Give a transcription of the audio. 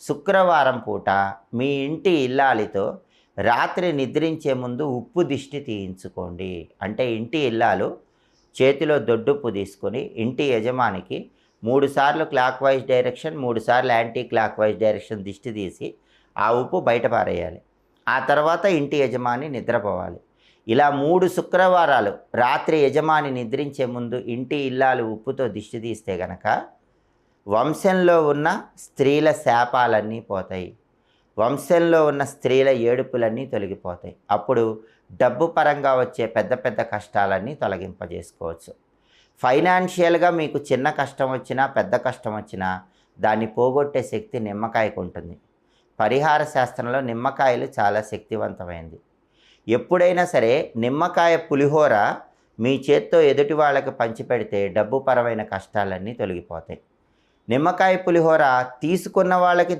శుక్రవారం పూట మీ ఇంటి ఇల్లాలితో రాత్రి నిద్రించే ముందు ఉప్పు దిష్టి తీయించుకోండి. అంటే ఇంటి ఇల్లాలు చేతిలో దొడ్డుప్పు తీసుకొని ఇంటి యజమానికి 3 సార్లు క్లాక్ వైజ్ డైరెక్షన్, 3 సార్లు యాంటీ క్లాక్ వైజ్ డైరెక్షన్ దిష్టి తీసి ఆ ఉప్పు బయట పారేయాలి. ఆ తర్వాత ఇంటి యజమాని నిద్రపోవాలి. ఇలా 3 శుక్రవారాలు రాత్రి యజమాని నిద్రించే ముందు ఇంటి ఇల్లాలు ఉప్పుతో దిష్టి తీస్తే గనక వంశంలో ఉన్న స్త్రీల శాపాలన్నీ పోతాయి. వంశంలో ఉన్న స్త్రీల ఏడుపులన్నీ తొలగిపోతాయి. అప్పుడు డబ్బు పరంగా వచ్చే పెద్ద పెద్ద కష్టాలన్నీ తొలగింపజేసుకోవచ్చు. ఫైనాన్షియల్గా మీకు చిన్న కష్టం వచ్చినా పెద్ద కష్టం వచ్చినా దాన్ని పోగొట్టే శక్తి నిమ్మకాయకు ఉంటుంది. పరిహార శాస్త్రంలో నిమ్మకాయలు చాలా శక్తివంతమైనది. ఎప్పుడైనా సరే నిమ్మకాయ పులిహోర మీ చేత్తో ఎదుటి వాళ్ళకి పంచిపెడితే డబ్బు పరమైన కష్టాలన్నీ తొలగిపోతాయి. నిమ్మకాయ పులిహోర తీసుకున్న వాళ్ళకి